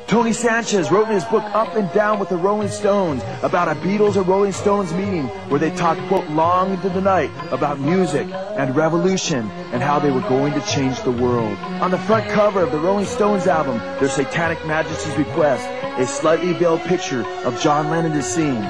Tony Sanchez wrote in his book Up and Down with the Rolling Stones about a Beatles or Rolling Stones meeting where they talked, quote, long into the night about music and revolution and how they were going to change the world. On the front cover of the Rolling Stones album, Their Satanic Majesty's Request, a slightly veiled picture of John Lennon is seen.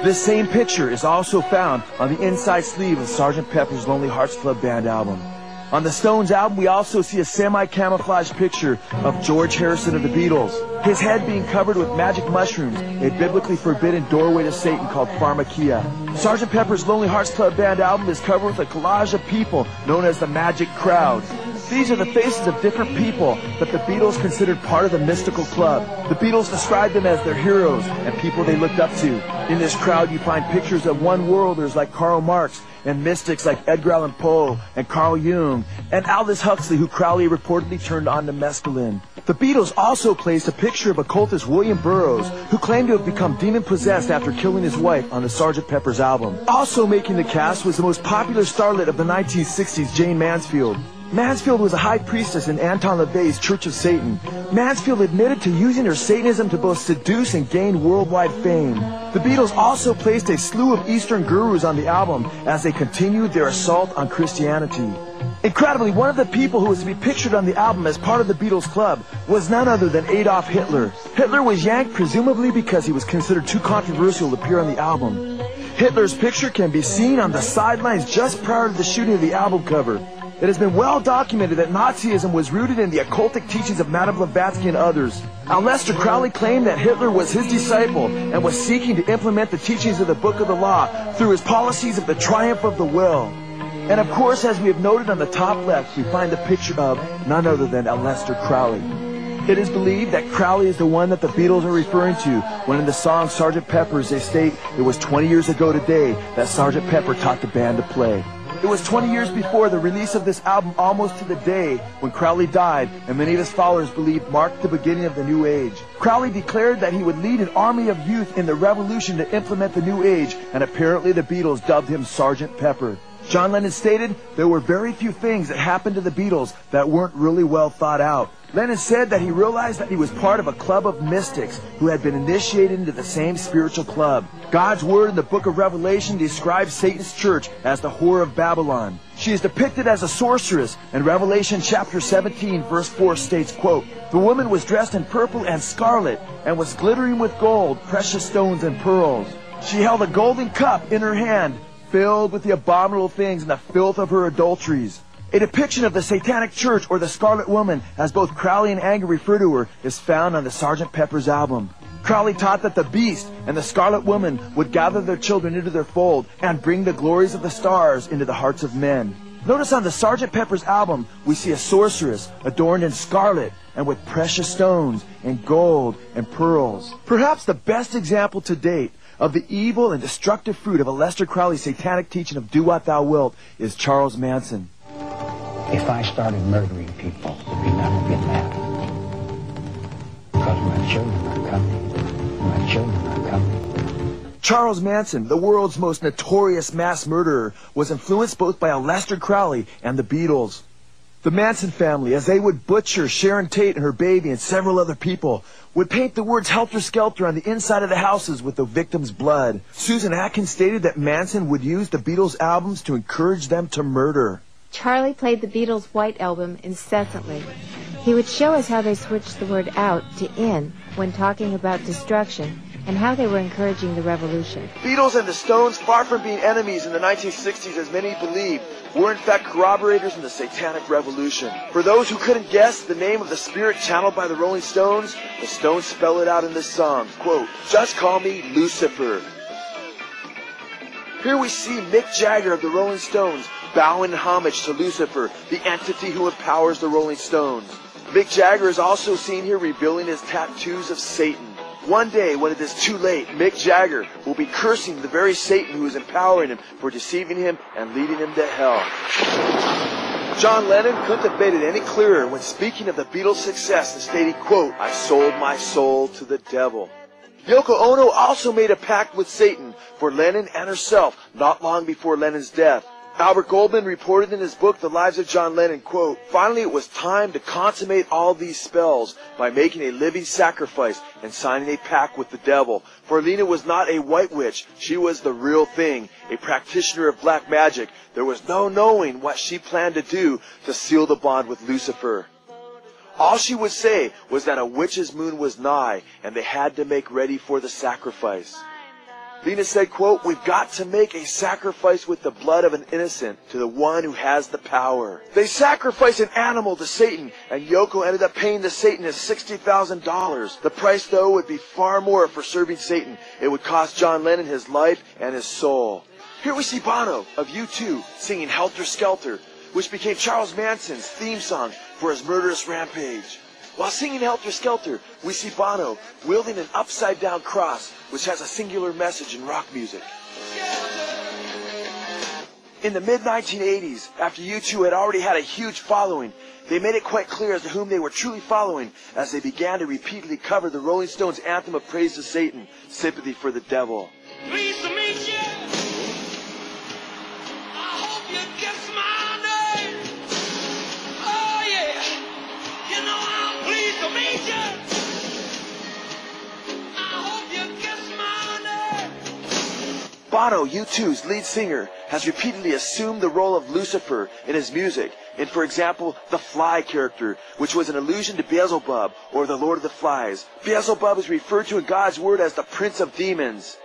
This same picture is also found on the inside sleeve of Sgt. Pepper's Lonely Hearts Club Band album. On the Stones album, we also see a semi-camouflage picture of George Harrison of the Beatles, his head being covered with magic mushrooms, a biblically forbidden doorway to Satan called pharmakia. Sgt. Pepper's Lonely Hearts Club Band album is covered with a collage of people known as the Magic Crowd. These are the faces of different people that the Beatles considered part of the mystical club. The Beatles described them as their heroes and people they looked up to. In this crowd you find pictures of one-worlders like Karl Marx and mystics like Edgar Allan Poe and Carl Jung and Aldous Huxley, who Crowley reportedly turned on to mescaline. The Beatles also placed a picture of occultist William Burroughs, who claimed to have become demon-possessed after killing his wife on the Sgt. Pepper's album. Also making the cast was the most popular starlet of the 1960s, Jane Mansfield. Mansfield was a high priestess in Anton LaVey's Church of Satan. Mansfield admitted to using her Satanism to both seduce and gain worldwide fame. The Beatles also placed a slew of Eastern gurus on the album as they continued their assault on Christianity. Incredibly, one of the people who was to be pictured on the album as part of the Beatles club was none other than Adolf Hitler. Hitler was yanked presumably because he was considered too controversial to appear on the album. Hitler's picture can be seen on the sidelines just prior to the shooting of the album cover. It has been well documented that Nazism was rooted in the occultic teachings of Madame Blavatsky and others. Aleister Crowley claimed that Hitler was his disciple and was seeking to implement the teachings of the Book of the Law through his policies of the triumph of the will. And of course, as we have noted on the top left, we find the picture of none other than Aleister Crowley. It is believed that Crowley is the one that the Beatles are referring to when in the song Sgt. Pepper's they state it was 20 years ago today that Sgt. Pepper taught the band to play. It was 20 years before the release of this album, almost to the day when Crowley died, and many of his followers believed marked the beginning of the New Age. Crowley declared that he would lead an army of youth in the revolution to implement the New Age, and apparently the Beatles dubbed him Sgt. Pepper. John Lennon stated there were very few things that happened to the Beatles that weren't really well thought out. Lennon said that he realized that he was part of a club of mystics who had been initiated into the same spiritual club. God's word in the book of Revelation describes Satan's church as the whore of Babylon. She is depicted as a sorceress, and Revelation chapter 17 verse 4 states, quote, "The woman was dressed in purple and scarlet and was glittering with gold, precious stones and pearls. She held a golden cup in her hand, filled with the abominable things and the filth of her adulteries." A depiction of the Satanic Church, or the Scarlet Woman, as both Crowley and Anger refer to her, is found on the Sgt. Pepper's album. Crowley taught that the Beast and the Scarlet Woman would gather their children into their fold and bring the glories of the stars into the hearts of men. Notice on the Sgt. Pepper's album, we see a sorceress adorned in scarlet and with precious stones and gold and pearls. Perhaps the best example to date of the evil and destructive fruit of Aleister Crowley's satanic teaching of do what thou wilt is Charles Manson. If I started murdering people, there'd be none of it left. Because my children are coming. My children are coming. Charles Manson, the world's most notorious mass murderer, was influenced both by Aleister Crowley and the Beatles. The Manson family, as they would butcher Sharon Tate and her baby and several other people, would paint the words helter-skelter on the inside of the houses with the victim's blood. Susan Atkins stated that Manson would use the Beatles' albums to encourage them to murder. Charlie played the Beatles' White Album incessantly. He would show us how they switched the word out to in when talking about destruction and how they were encouraging the revolution. Beatles and the Stones, far from being enemies in the 1960s as many believed, were in fact corroborators in the Satanic Revolution. For those who couldn't guess the name of the spirit channeled by the Rolling Stones, the Stones spell it out in this song, quote, "Just call me Lucifer." Here we see Mick Jagger of the Rolling Stones bowing in homage to Lucifer, the entity who empowers the Rolling Stones. Mick Jagger is also seen here revealing his tattoos of Satan. One day, when it is too late, Mick Jagger will be cursing the very Satan who is empowering him for deceiving him and leading him to hell. John Lennon couldn't have made it any clearer when speaking of the Beatles' success and stating, quote, "I sold my soul to the devil." Yoko Ono also made a pact with Satan for Lennon and herself not long before Lennon's death. Albert Goldman reported in his book, The Lives of John Lennon, quote, "Finally it was time to consummate all these spells by making a living sacrifice and signing a pact with the devil. For Lena was not a white witch. She was the real thing, a practitioner of black magic. There was no knowing what she planned to do to seal the bond with Lucifer. All she would say was that a witch's moon was nigh, and they had to make ready for the sacrifice." Lena said, quote, "We've got to make a sacrifice with the blood of an innocent to the one who has the power." They sacrificed an animal to Satan, and Yoko ended up paying the Satanist $60,000. The price, though, would be far more for serving Satan. It would cost John Lennon his life and his soul. Here we see Bono of U2 singing Helter Skelter, which became Charles Manson's theme song for his murderous rampage. While singing Helter Skelter, we see Bono wielding an upside-down cross, which has a singular message in rock music. In the mid-1980s, after U2 had already had a huge following, they made it quite clear as to whom they were truly following as they began to repeatedly cover the Rolling Stones' anthem of praise to Satan, Sympathy for the Devil. Pleased to meet you. I hope you guess my name. Oh yeah, you know I'm pleased to meet you. I hope you guess my name. Bono, U2's lead singer, has repeatedly assumed the role of Lucifer in his music, in, for example, the Fly character, which was an allusion to Beelzebub, or the Lord of the Flies. Beelzebub is referred to in God's Word as the Prince of Demons.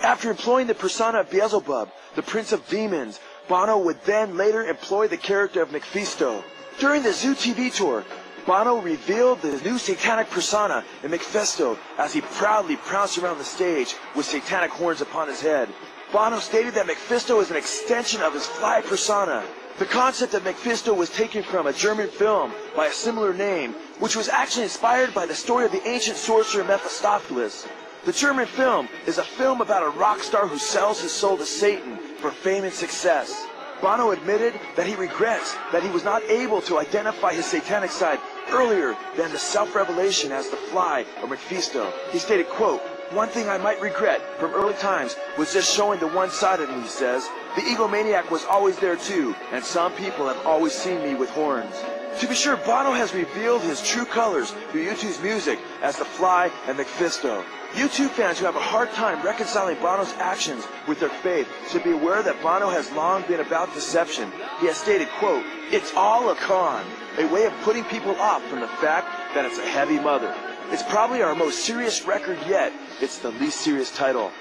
After employing the persona of Beelzebub, the Prince of Demons, Bono would then later employ the character of Mephisto. During the Zoo TV tour, Bono revealed the new satanic persona in Mephisto as he proudly pranced around the stage with satanic horns upon his head. Bono stated that Mephisto is an extension of his Fly persona. The concept of Mephisto was taken from a German film by a similar name, which was actually inspired by the story of the ancient sorcerer Mephistopheles. The German film is a film about a rock star who sells his soul to Satan for fame and success. Bono admitted that he regrets that he was not able to identify his satanic side earlier than the self-revelation as the Fly or Mephisto. He stated, quote, "One thing I might regret from early times was just showing the one side of me," he says. "The egomaniac was always there too, and some people have always seen me with horns." To be sure, Bono has revealed his true colors through U2's music as the Fly and Mephisto. U2 fans who have a hard time reconciling Bono's actions with their faith should be aware that Bono has long been about deception. He has stated, quote, "It's all a con, a way of putting people off from the fact that it's a heavy mother. It's probably our most serious record yet. It's the least serious title.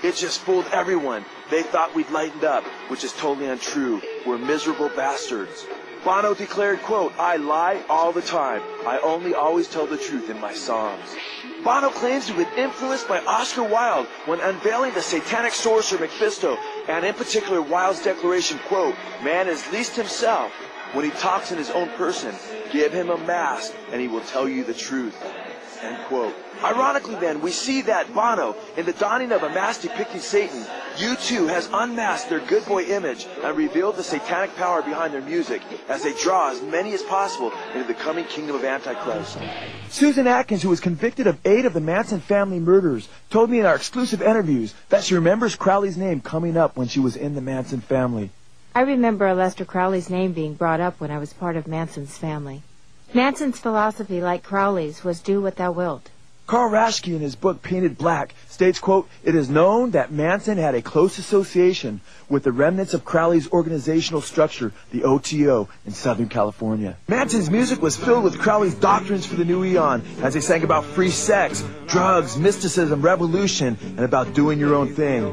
It just fooled everyone. They thought we'd lightened up, which is totally untrue. We're miserable bastards." Bono declared, quote, "I lie all the time. I only always tell the truth in my songs." Bono claims to have been influenced by Oscar Wilde when unveiling the satanic sorcerer Mephisto, and in particular Wilde's declaration, quote, "Man is least himself when he talks in his own person. Give him a mask and he will tell you the truth." End quote. Ironically then, we see that Bono, in the donning of a mask depicting Satan, U2 has unmasked their good boy image and revealed the satanic power behind their music as they draw as many as possible into the coming kingdom of Antichrist. Susan Atkins, who was convicted of 8 of the Manson family murders, told me in our exclusive interviews that she remembers Crowley's name coming up when she was in the Manson family. I remember Lester Crowley's name being brought up when I was part of Manson's family. Manson's philosophy, like Crowley's, was do what thou wilt. Carl Raschke, in his book Painted Black, states, quote, "It is known that Manson had a close association with the remnants of Crowley's organizational structure, the OTO, in Southern California." Manson's music was filled with Crowley's doctrines for the new eon, as they sang about free sex, drugs, mysticism, revolution, and about doing your own thing.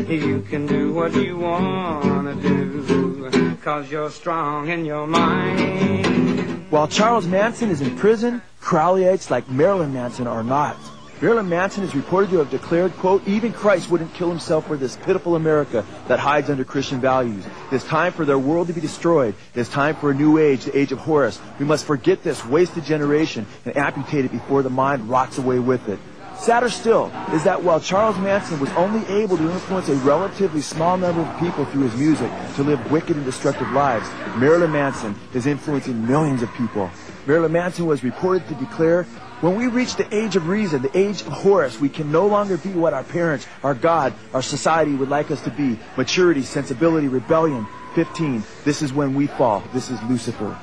You can do what you want to do, 'cause you're strong in your mind. While Charles Manson is in prison, Crowleyites like Marilyn Manson are not. Marilyn Manson is reported to have declared, quote, "Even Christ wouldn't kill himself for this pitiful America that hides under Christian values. It is time for their world to be destroyed. It is time for a new age, the age of Horus. We must forget this wasted generation and amputate it before the mind rots away with it." Sadder still is that while Charles Manson was only able to influence a relatively small number of people through his music to live wicked and destructive lives, Marilyn Manson is influencing millions of people. Marilyn Manson was reported to declare, "When we reach the age of reason, the age of Horus, we can no longer be what our parents, our God, our society would like us to be. Maturity, sensibility, rebellion. 15. This is when we fall. This is Lucifer."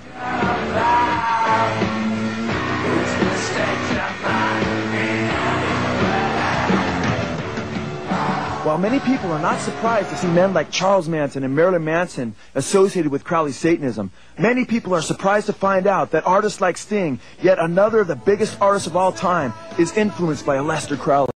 While many people are not surprised to see men like Charles Manson and Marilyn Manson associated with Crowley Satanism, many people are surprised to find out that artists like Sting, yet another of the biggest artists of all time, is influenced by Aleister Crowley.